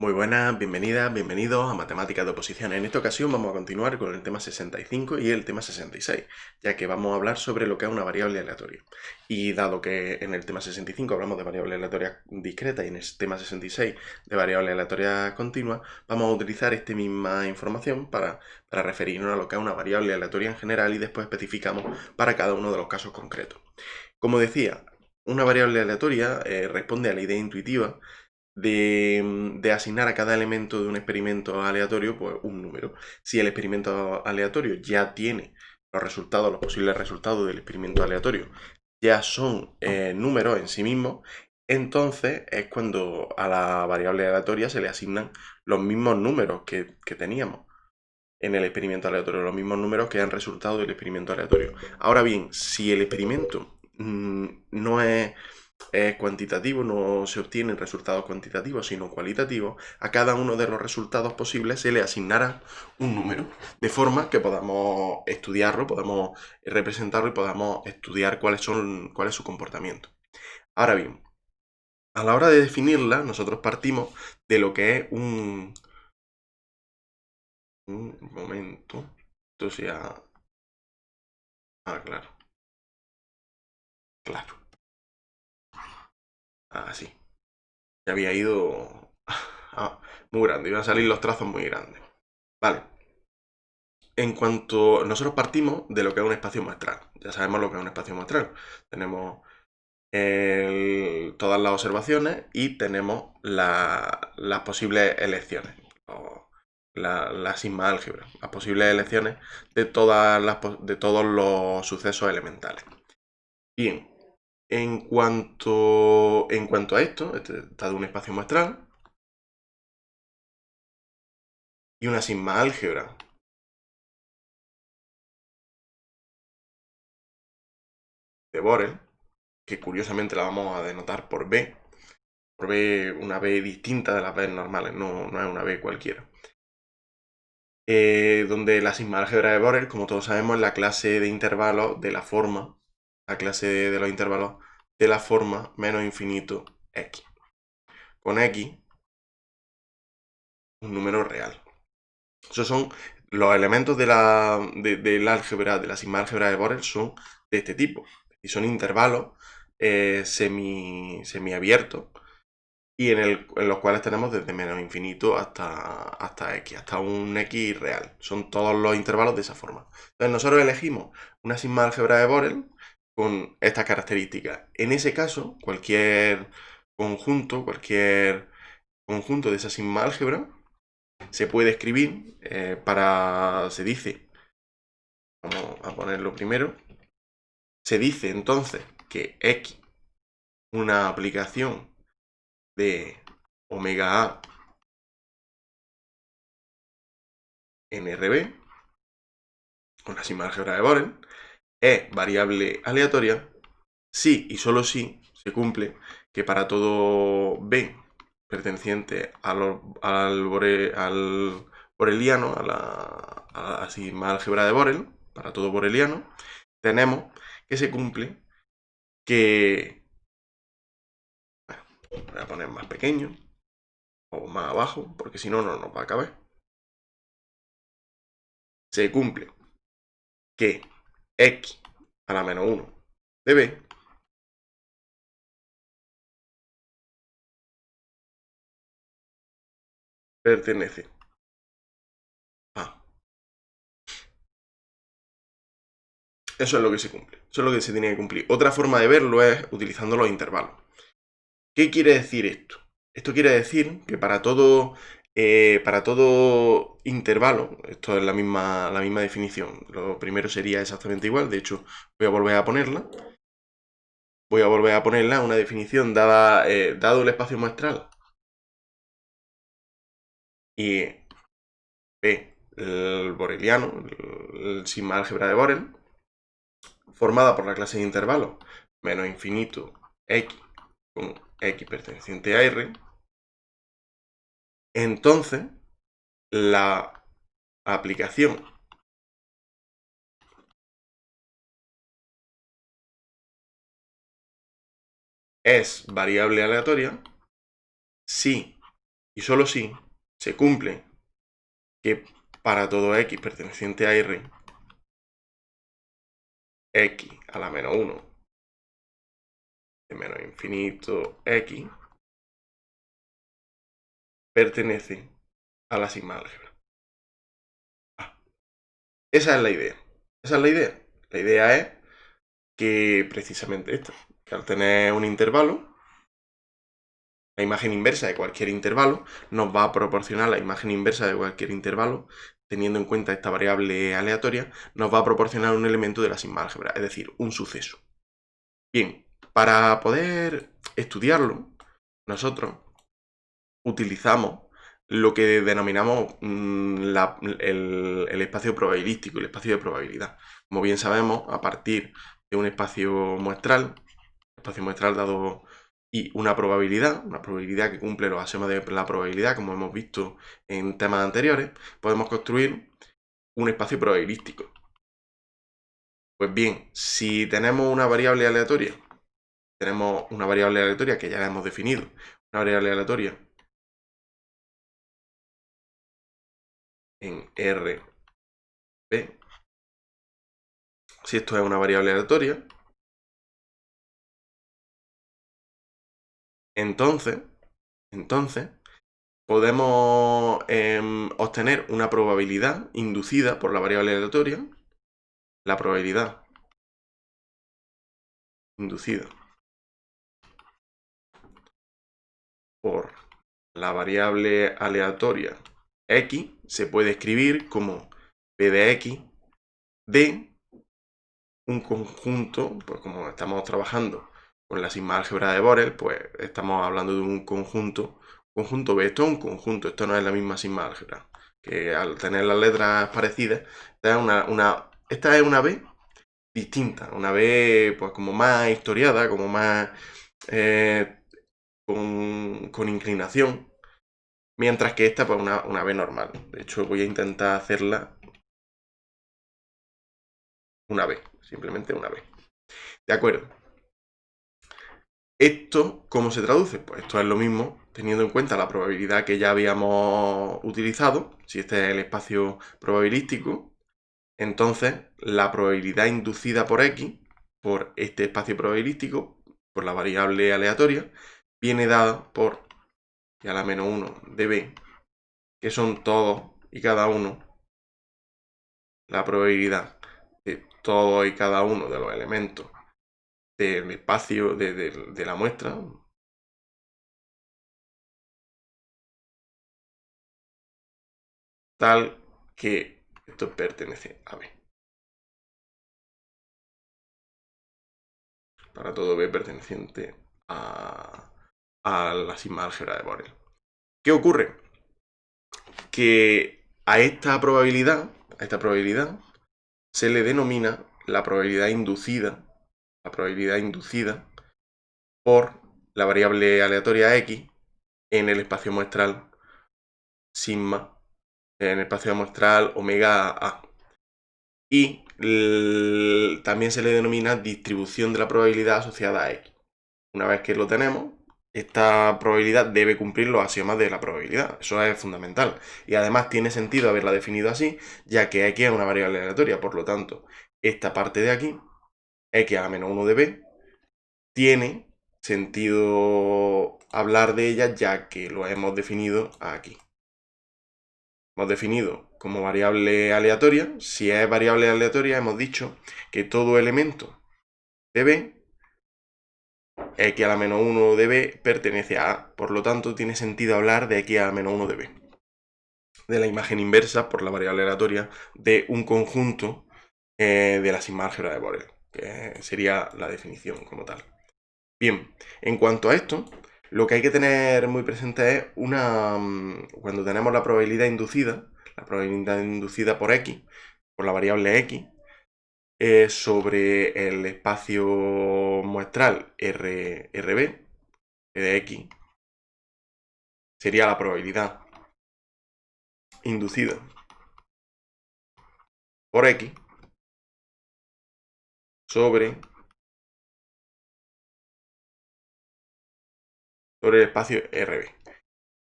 Muy buenas, bienvenidas, bienvenidos a Matemáticas de Oposiciones. En esta ocasión vamos a continuar con el tema 65 y el tema 66, ya que vamos a hablar sobre lo que es una variable aleatoria. Y dado que en el tema 65 hablamos de variables aleatorias discretas y en el tema 66 de variables aleatorias continuas, vamos a utilizar esta misma información para referirnos a lo que es una variable aleatoria en general y después especificamos para cada uno de los casos concretos. Como decía, una variable aleatoria responde a la idea intuitiva de asignar a cada elemento de un experimento aleatorio pues, un número. Si el experimento aleatorio ya tiene los posibles resultados del experimento aleatorio ya son números en sí mismos, entonces es cuando a la variable aleatoria se le asignan los mismos números que teníamos en el experimento aleatorio, los mismos números que han resultado del experimento aleatorio. Ahora bien, si el experimento no es cuantitativo, no se obtienen resultados cuantitativos, sino cualitativos, a cada uno de los resultados posibles se le asignará un número, de forma que podamos estudiarlo, podamos representarlo y podamos estudiar cuál es su comportamiento. Ahora bien, a la hora de definirla, nosotros partimos de lo que es un momento. Entonces ya... Ah, claro. Claro. Ah, sí. Ya había ido... Ah, muy grande. Iban a salir los trazos muy grandes. Vale. En cuanto nosotros partimos de lo que es un espacio muestral. Ya sabemos lo que es un espacio muestral. Tenemos todas las observaciones y tenemos las posibles elecciones. La sigma álgebra. Las posibles elecciones de todos los sucesos elementales. Bien. En cuanto a esto, está de un espacio muestral y una sigma álgebra de Borel, que curiosamente la vamos a denotar por B, una B distinta de las B normales, no es una B cualquiera. Donde la sigma álgebra de Borel, como todos sabemos, es la clase de intervalos de la forma, la clase de los intervalos de la forma menos infinito x. Con x, un número real. Esos son los elementos del álgebra, de la sigma álgebra de Borel, son de este tipo. Y son intervalos semiabiertos y en los cuales tenemos desde menos infinito hasta x, hasta un x real. Son todos los intervalos de esa forma. Entonces nosotros elegimos una sigma álgebra de Borel con estas características. En ese caso, cualquier conjunto de esa sigma álgebra se puede escribir se dice, vamos a ponerlo primero, se dice entonces que x, una aplicación de omega a en RB, con la sigma álgebra de Borel, es variable aleatoria si y solo si se cumple que para todo B perteneciente al boreliano, a la sigma álgebra de Borel, para todo boreliano, tenemos que se cumple que... Bueno, voy a poner más pequeño o más abajo, porque si no, no nos va a caber. Se cumple que x a la menos 1 de b pertenece a... Eso es lo que se cumple, eso es lo que se tiene que cumplir. Otra forma de verlo es utilizando los intervalos. ¿Qué quiere decir esto? Esto quiere decir que para todo intervalo, esto es la misma definición, lo primero sería exactamente igual, de hecho voy a volver a ponerla. Voy a volver a ponerla, una definición dado el espacio muestral y B, el boreliano, el sigma álgebra de Borel, formada por la clase de intervalos menos infinito x con x perteneciente a R, entonces la aplicación es variable aleatoria si y solo si se cumple que para todo x perteneciente a R, x a la menos 1 de menos infinito x pertenece a la sigma álgebra. Esa es la idea. Esa es la idea. La idea es que precisamente esto, que al tener un intervalo, la imagen inversa de cualquier intervalo nos va a proporcionar la imagen inversa de cualquier intervalo, teniendo en cuenta esta variable aleatoria, nos va a proporcionar un elemento de la sigma álgebra, es decir, un suceso. Bien, para poder estudiarlo, nosotros utilizamos lo que denominamos el espacio probabilístico, el espacio de probabilidad. Como bien sabemos, a partir de un espacio muestral dado y una probabilidad que cumple los axiomas de la probabilidad, como hemos visto en temas anteriores, podemos construir un espacio probabilístico. Pues bien, si tenemos una variable aleatoria, que ya la hemos definido, una variable aleatoria en R, B, si esto es una variable aleatoria, entonces podemos obtener una probabilidad inducida por la variable aleatoria, la probabilidad inducida por la variable aleatoria x se puede escribir como p de x de un conjunto, pues como estamos trabajando con la sigma álgebra de Borel, pues estamos hablando de un conjunto B. Esto es un conjunto, esto no es la misma sigma álgebra, que al tener las letras parecidas, esta es una B distinta, una B pues como más historiada, como más con inclinación, mientras que esta pues una B normal. De hecho voy a intentar hacerla una B, simplemente una B. De acuerdo. ¿Esto cómo se traduce? Pues esto es lo mismo, teniendo en cuenta la probabilidad que ya habíamos utilizado, si este es el espacio probabilístico, entonces la probabilidad inducida por x, por este espacio probabilístico, por la variable aleatoria, viene dada por y a la menos 1 de b, que son todos y cada uno, la probabilidad de todos y cada uno de los elementos del espacio de la muestra, tal que esto pertenece a B. Para todo B perteneciente a la sigma álgebra de Borel. ¿Qué ocurre? Que a esta probabilidad se le denomina la probabilidad inducida por la variable aleatoria x en el espacio muestral sigma, en el espacio muestral omega a. Y también se le denomina distribución de la probabilidad asociada a x. Una vez que lo tenemos, esta probabilidad debe cumplir los axiomas de la probabilidad. Eso es fundamental. Y además tiene sentido haberla definido así, ya que x es una variable aleatoria. Por lo tanto, esta parte de aquí, x a la menos 1 de b, tiene sentido hablar de ella ya que lo hemos definido aquí. Hemos definido como variable aleatoria. Si es variable aleatoria, hemos dicho que todo elemento de b, x a la menos 1 de b, pertenece a A. Por lo tanto, tiene sentido hablar de x a la menos 1 de b. De la imagen inversa por la variable aleatoria de un conjunto de la sigma álgebra de Borel, que sería la definición como tal. Bien, en cuanto a esto, lo que hay que tener muy presente es cuando tenemos la probabilidad inducida por x, por la variable x, sobre el espacio muestral RB de x, sería la probabilidad inducida por x sobre el espacio RB.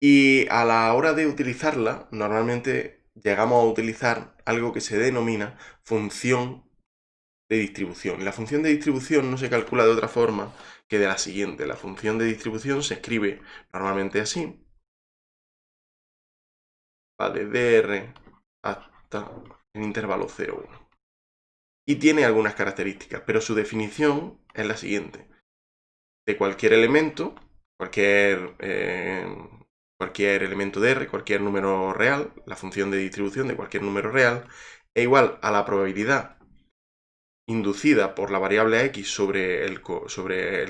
Y a la hora de utilizarla, normalmente llegamos a utilizar algo que se denomina función de distribución. La función de distribución no se calcula de otra forma que de la siguiente. La función de distribución se escribe normalmente así. Va desde R hasta el intervalo 0, 1. Y tiene algunas características, pero su definición es la siguiente. De cualquier elemento, cualquier elemento de R, cualquier número real, la función de distribución de cualquier número real, es igual a la probabilidad inducida por la variable x sobre el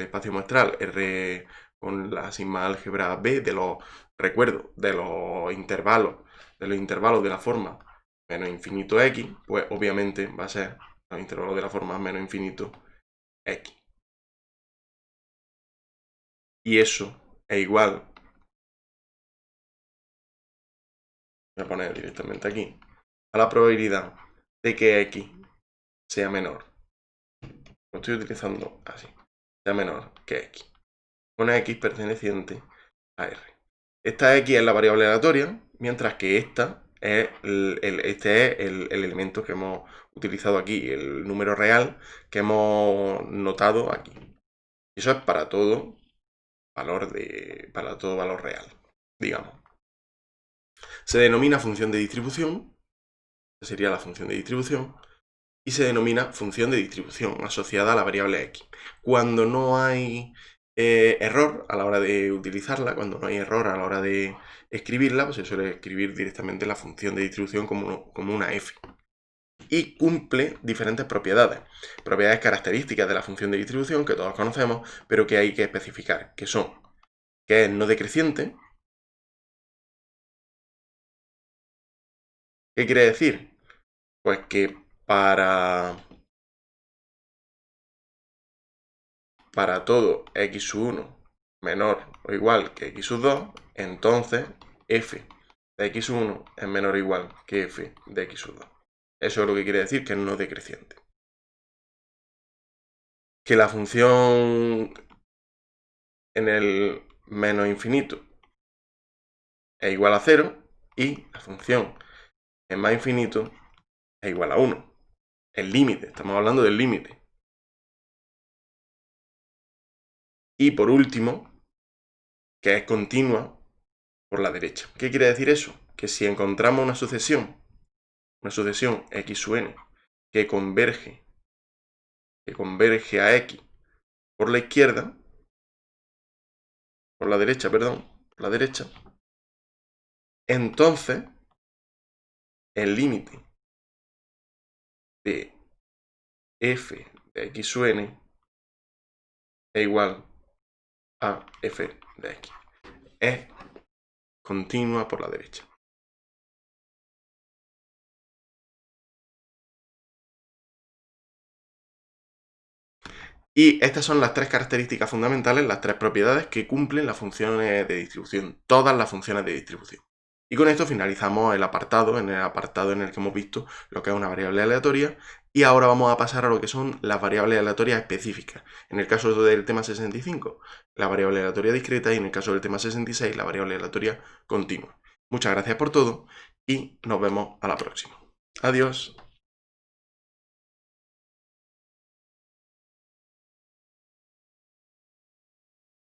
espacio muestral R con la sigma álgebra B de los, recuerdo, de los intervalos de la forma menos infinito x, pues obviamente va a ser los intervalos de la forma menos infinito x. Y eso es igual, voy a poner directamente aquí, a la probabilidad de que x sea menor. Lo estoy utilizando así, sea menor que x. Una x perteneciente a R. Esta x es la variable aleatoria, mientras que este es el elemento que hemos utilizado aquí, el número real que hemos notado aquí. Eso es para todo valor real, digamos. Se denomina función de distribución, esa sería la función de distribución, y se denomina función de distribución asociada a la variable x. Cuando no hay error a la hora de utilizarla, cuando no hay error a la hora de escribirla, pues se suele escribir directamente la función de distribución como una f. Y cumple diferentes propiedades. Propiedades características de la función de distribución que todos conocemos, pero que hay que especificar, que son que es no decreciente. ¿Qué quiere decir? Pues que para todo x1 menor o igual que x2, entonces f de x1 es menor o igual que f de x2. Eso es lo que quiere decir que es no decreciente. Que la función en el menos infinito es igual a 0 y la función en más infinito es igual a 1. El límite, estamos hablando del límite. Y por último, que es continua por la derecha. ¿Qué quiere decir eso? Que si encontramos una sucesión x sub n que converge a x por la izquierda, por la derecha, entonces el límite de f de x sub n es igual a f de x. Es continua por la derecha. Y estas son las tres características fundamentales, las tres propiedades que cumplen las funciones de distribución, todas las funciones de distribución. Y con esto finalizamos el apartado en el que hemos visto lo que es una variable aleatoria, y ahora vamos a pasar a lo que son las variables aleatorias específicas. En el caso del tema 65, la variable aleatoria discreta, y en el caso del tema 66, la variable aleatoria continua. Muchas gracias por todo y nos vemos a la próxima. Adiós.